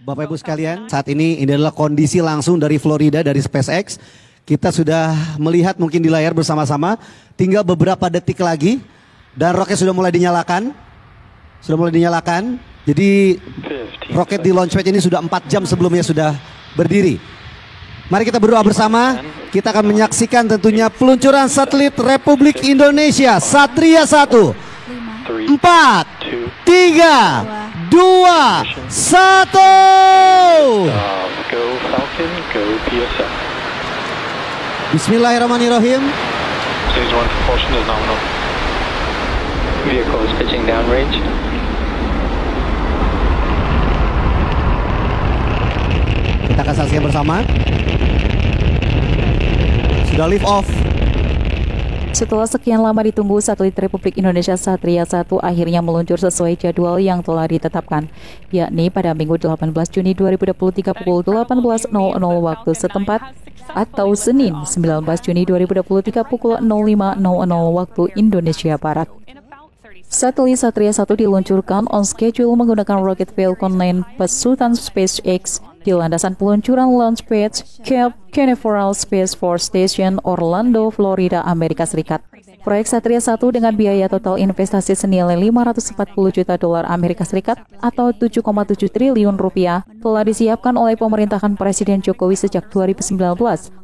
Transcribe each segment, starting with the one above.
Bapak Ibu sekalian, saat ini adalah kondisi langsung dari Florida, dari SpaceX. Kita sudah melihat mungkin di layar bersama-sama, tinggal beberapa detik lagi dan roket sudah mulai dinyalakan. Jadi roket di launchpad ini sudah 4 jam sebelumnya sudah berdiri. Mari kita berdoa bersama. Kita akan menyaksikan tentunya peluncuran satelit Republik Indonesia Satria 1. 4, 3, 2, 1. Bismillahirrahmanirrahim. Stage 1 propulsion is nominal. Vehicle is pitching downrange. Kita akan saksikan bersama. Sudah lift off. Setelah sekian lama ditunggu, satelit Republik Indonesia Satria 1 akhirnya meluncur sesuai jadwal yang telah ditetapkan, yakni pada Minggu 18 Juni 2023 pukul 18.00 waktu setempat atau Senin 19 Juni 2023 pukul 05.00 waktu Indonesia Barat. Satelit Satria 1 diluncurkan on schedule menggunakan roket Falcon 9 pesutan SpaceX di landasan peluncuran Launchpad Cape Canaveral Space Force Station, Orlando, Florida, Amerika Serikat. Proyek Satria 1 dengan biaya total investasi senilai 540 juta dolar Amerika Serikat atau 7,7 triliun rupiah telah disiapkan oleh pemerintahan Presiden Jokowi sejak 2019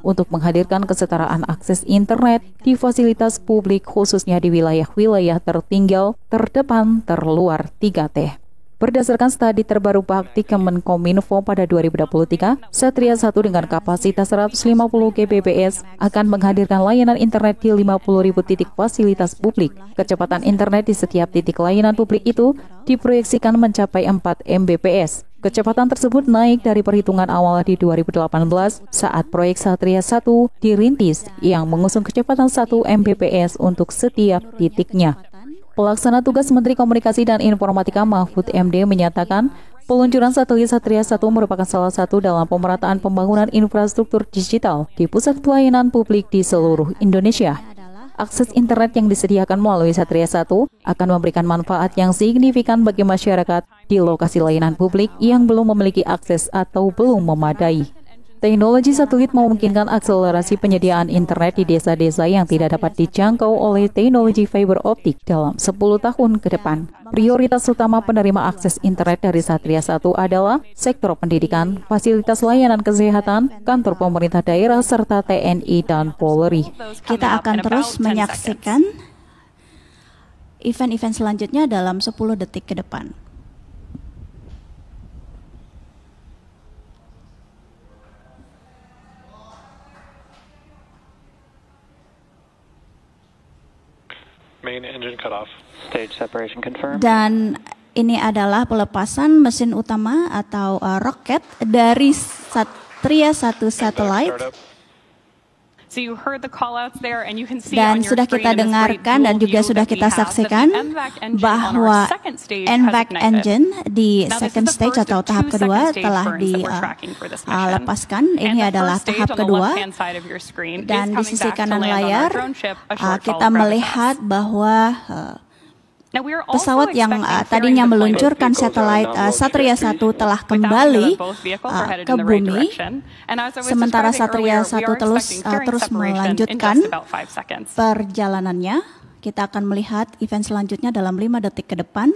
untuk menghadirkan kesetaraan akses internet di fasilitas publik khususnya di wilayah-wilayah tertinggal, terdepan, terluar 3T. Berdasarkan studi terbaru Bakti Kemenkominfo pada 2023, Satria 1 dengan kapasitas 150 Gbps akan menghadirkan layanan internet di 50.000 titik fasilitas publik. Kecepatan internet di setiap titik layanan publik itu diproyeksikan mencapai 4 Mbps. Kecepatan tersebut naik dari perhitungan awal di 2018 saat proyek Satria 1 dirintis yang mengusung kecepatan 1 Mbps untuk setiap titiknya. Pelaksana tugas Menteri Komunikasi dan Informatika Mahfud MD menyatakan peluncuran satelit Satria 1 merupakan salah satu dalam pemerataan pembangunan infrastruktur digital di pusat pelayanan publik di seluruh Indonesia. Akses internet yang disediakan melalui Satria 1 akan memberikan manfaat yang signifikan bagi masyarakat di lokasi layanan publik yang belum memiliki akses atau belum memadai. Teknologi satelit memungkinkan akselerasi penyediaan internet di desa-desa yang tidak dapat dijangkau oleh teknologi fiber optik dalam 10 tahun ke depan. Prioritas utama penerima akses internet dari Satria 1 adalah sektor pendidikan, fasilitas layanan kesehatan, kantor pemerintah daerah, serta TNI dan Polri. Kita akan terus menyaksikan event-event selanjutnya dalam 10 detik ke depan. Main engine cut off. Stage separation confirmed. Dan ini adalah pelepasan mesin utama atau roket dari Satria 1 satellite. Dan sudah kita dengarkan dan juga sudah kita saksikan bahwa NVAC engine di second stage atau tahap kedua telah dilepaskan. Ini adalah tahap kedua. Dan di sisi kanan layar kita melihat bahwa pesawat yang tadinya meluncurkan satelit Satria 1 telah kembali ke bumi, sementara Satria 1 terus melanjutkan perjalanannya. Kita akan melihat event selanjutnya dalam 5 detik ke depan.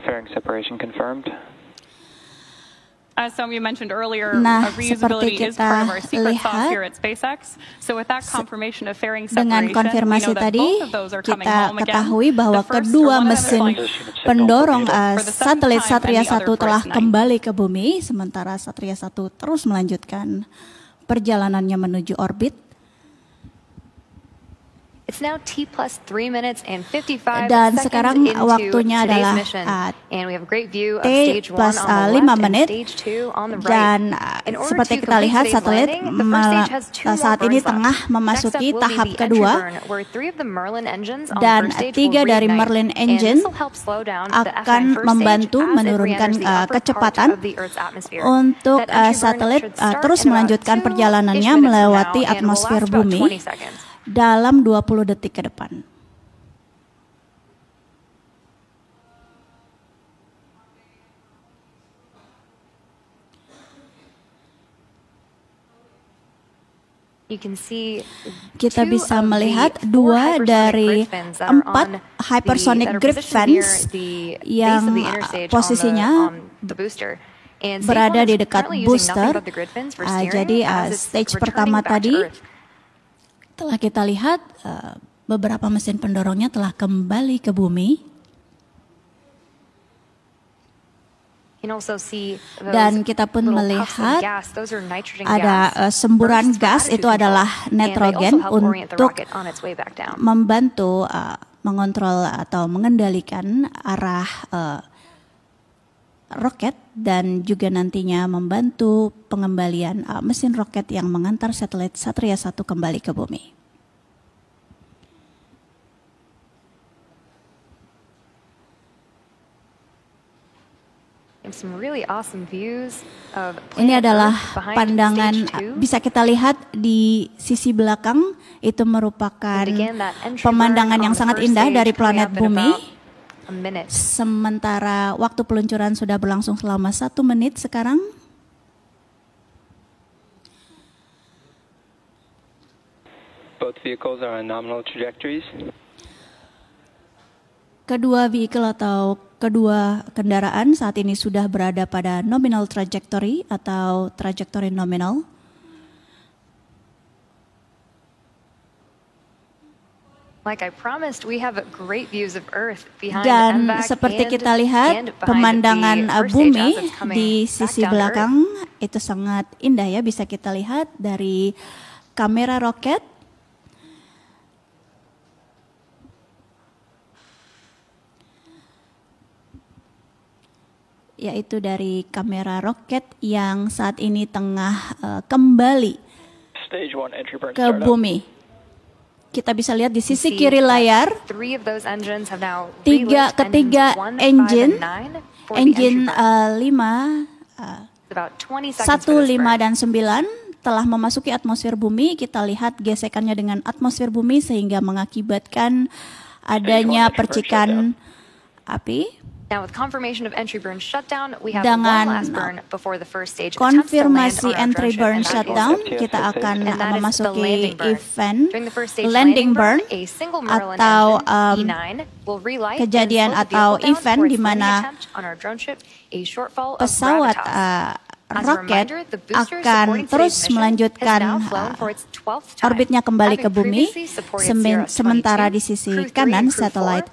Fairing separation confirmed. Nah, seperti kita lihat, dengan konfirmasi tadi, kita ketahui bahwa kedua mesin pendorong satelit Satria 1 telah kembali ke bumi, sementara Satria 1 terus melanjutkan perjalanannya menuju orbit. Dan sekarang waktunya adalah T+5 menit. Dan seperti kita lihat, satelit saat ini tengah memasuki tahap kedua. Dan 3 dari Merlin engine akan membantu menurunkan kecepatan untuk satelit terus melanjutkan perjalanannya melewati atmosfer bumi dalam 20 detik ke depan. Kita bisa melihat 2 dari 4 hypersonic Gripens yang posisinya berada di dekat booster. Jadi stage pertama tadi telah kita lihat beberapa mesin pendorongnya telah kembali ke bumi. Dan kita pun melihat ada semburan gas, itu adalah nitrogen untuk membantu mengontrol atau mengendalikan arah roket dan juga nantinya membantu pengembalian mesin roket yang mengantar satelit Satria 1 kembali ke bumi. Ini adalah pandangan bisa kita lihat di sisi belakang, itu merupakan pemandangan yang sangat indah dari planet bumi. Sementara waktu peluncuran sudah berlangsung selama 1 menit sekarang. Both vehicles are on nominal trajectories. Kedua vehicle atau kedua kendaraan saat ini sudah berada pada nominal trajectory atau trajectory nominal. Dan seperti kita lihat, pemandangan bumi di sisi belakang itu sangat indah ya, bisa kita lihat dari kamera roket. Yaitu dari kamera roket yang saat ini tengah kembali ke bumi. Kita bisa lihat di sisi kiri layar, ketiga engine 5, 1, 5, dan 9 telah memasuki atmosfer bumi. Kita lihat gesekannya dengan atmosfer bumi sehingga mengakibatkan adanya percikan api. Dengan konfirmasi entry burn shutdown, kita akan memasuki event landing burn atau kejadian atau event di mana pesawat roket akan terus melanjutkan orbitnya kembali ke bumi, sementara di sisi kanan satelit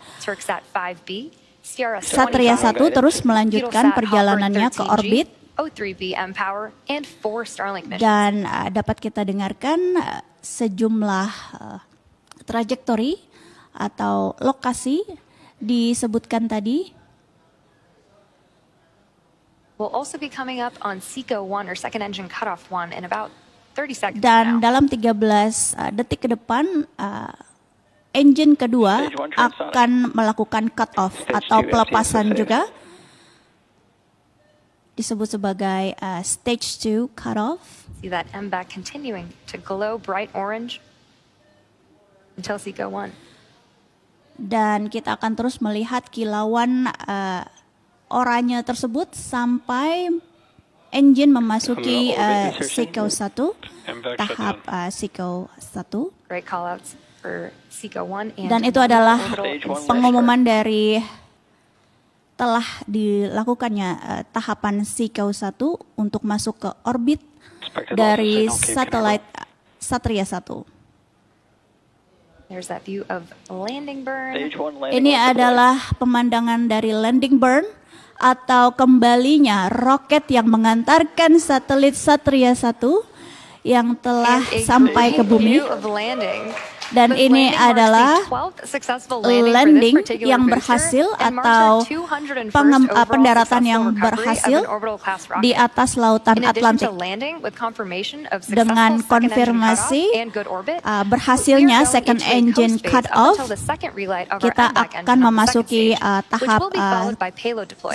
Satria 1 terus melanjutkan perjalanannya ke orbit. Dan dapat kita dengarkan sejumlah trajektori atau lokasi disebutkan tadi. Dan dalam 13 detik ke depan engine kedua akan melakukan cut off atau pelepasan juga, disebut sebagai stage 2 cut off. See that MVAC continuing to glow bright orange until SECO 1. Dan kita akan terus melihat kilauan oranye tersebut sampai engine memasuki SECO 1, tahap SECO 1. Great callouts. Dan itu adalah pengumuman dari telah dilakukannya tahapan SECO 1 untuk masuk ke orbit dari satelit Satria 1. Ini adalah pemandangan dari landing burn atau kembalinya roket yang mengantarkan satelit Satria 1 yang telah sampai ke bumi. Dan ini adalah landing yang berhasil atau pendaratan yang berhasil di atas lautan Atlantik. Dengan konfirmasi berhasilnya second engine cut off, kita akan memasuki tahap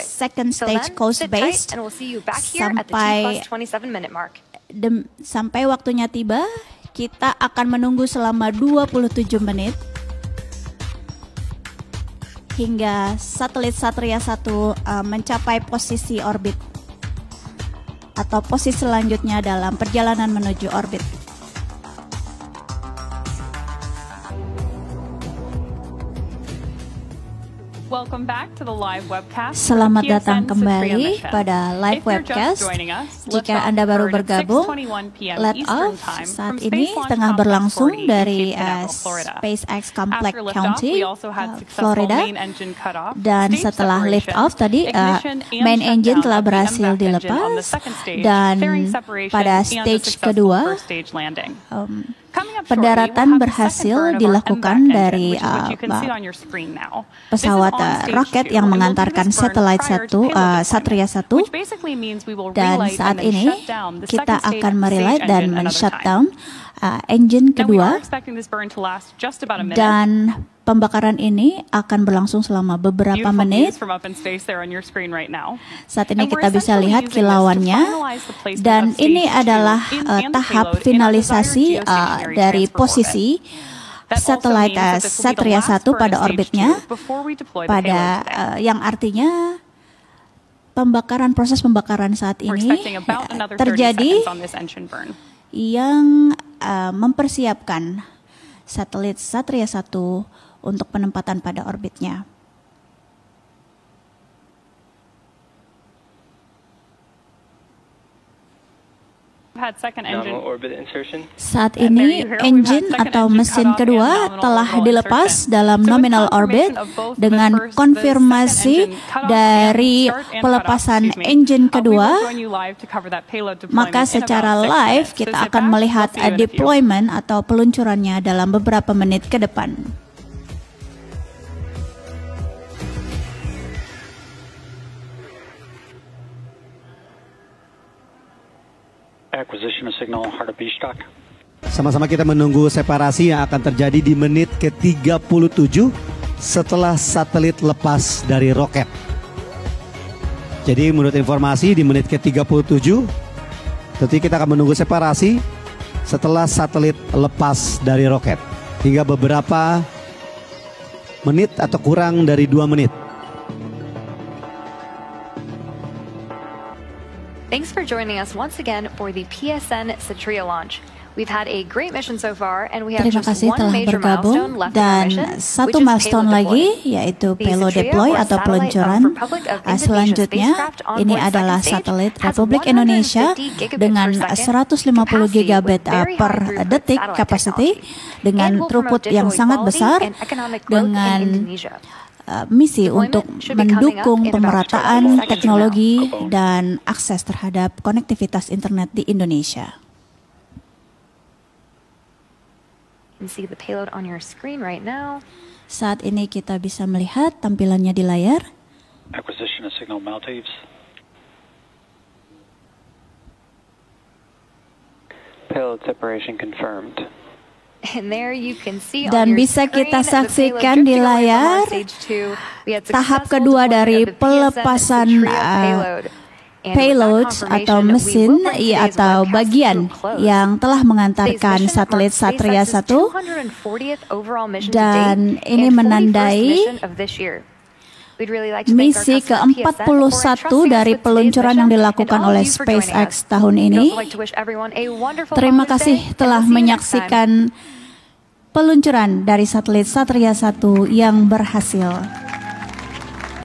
second stage coast based sampai waktunya tiba. Kita akan menunggu selama 27 menit hingga satelit Satria 1 mencapai posisi orbit atau posisi selanjutnya dalam perjalanan menuju orbit. Selamat datang kembali pada live webcast. Jika Anda baru bergabung, Let Off saat ini tengah berlangsung dari SpaceX Complex County, Florida. Dan setelah lift off tadi, main engine telah berhasil dilepas. Dan pada stage kedua, pendaratan berhasil dilakukan dari pesawat roket yang mengantarkan satelit Satria 1, dan saat ini kita akan merelay dan men-shutdown engine kedua, dan pembakaran ini akan berlangsung selama beberapa menit. Saat ini kita bisa lihat kilauannya, dan ini adalah tahap finalisasi dari posisi satelit Satria 1 pada orbitnya, yang artinya proses pembakaran saat ini terjadi yang mempersiapkan satelit Satria 1 untuk penempatan pada orbitnya. Saat ini engine atau mesin kedua telah dilepas dalam nominal orbit dengan konfirmasi dari pelepasan engine kedua. Maka secara live kita akan melihat deployment atau peluncurannya dalam beberapa menit ke depan. Acquisition of signal, Heart of Beachstock. Sama-sama kita menunggu separasi yang akan terjadi di menit ke-37 setelah satelit lepas dari roket. Jadi menurut informasi di menit ke-37 tentu kita akan menunggu separasi setelah satelit lepas dari roket hingga beberapa menit atau kurang dari 2 menit. Thanks for joining us once again for the PSN Satria launch. We've had a great mission so far, and we have Terima just kasih one telah major bergabung, milestone left in our dan mission, satu which is milestone payload lagi, deploy. yaitu The payload Satria, deploy or atau satellite peluncuran. of Republic of Indonesia Selanjutnya, spacecraft onboard ini second adalah stage, satelit has Republik Indonesia 150 gigabit dengan per second 150 capacity gigabit with very per high throughput detik satellite capacity, technology, dengan and will promote throughput yang digital sangat equality besar, and economic growth in dengan Indonesia. misi untuk mendukung in about 20 pemerataan seconds teknologi dan akses terhadap konektivitas internet di Indonesia. You can see the payload on your screen right now. Saat ini kita bisa melihat tampilannya di layar. Acquisition of signal Maldives. Payload separation confirmed. And there you can see Dan on your bisa screen kita the saksikan payload di drifting away from layar on stage 2. We had tahap successful kedua deployment dari of the PSN pelepasan Satria payload. And payload with that atau confirmation, we mesin will bring today's atau webcast bagian to a close. yang telah Today's mengantarkan mission satelit marks Satria SpaceX's 1, 240th overall mission to dan date ini and 41st menandai mission of this year. We'd really like to thank our misi customer PSN for ke-41 entrusting us dari with today's peluncuran mission yang and dilakukan all of oleh you for joining SpaceX us. tahun We'd ini. also like to wish everyone a wonderful Terima Father's kasih Day, and telah we'll see you next time. menyaksikan peluncuran dari satelit Satria 1 yang berhasil.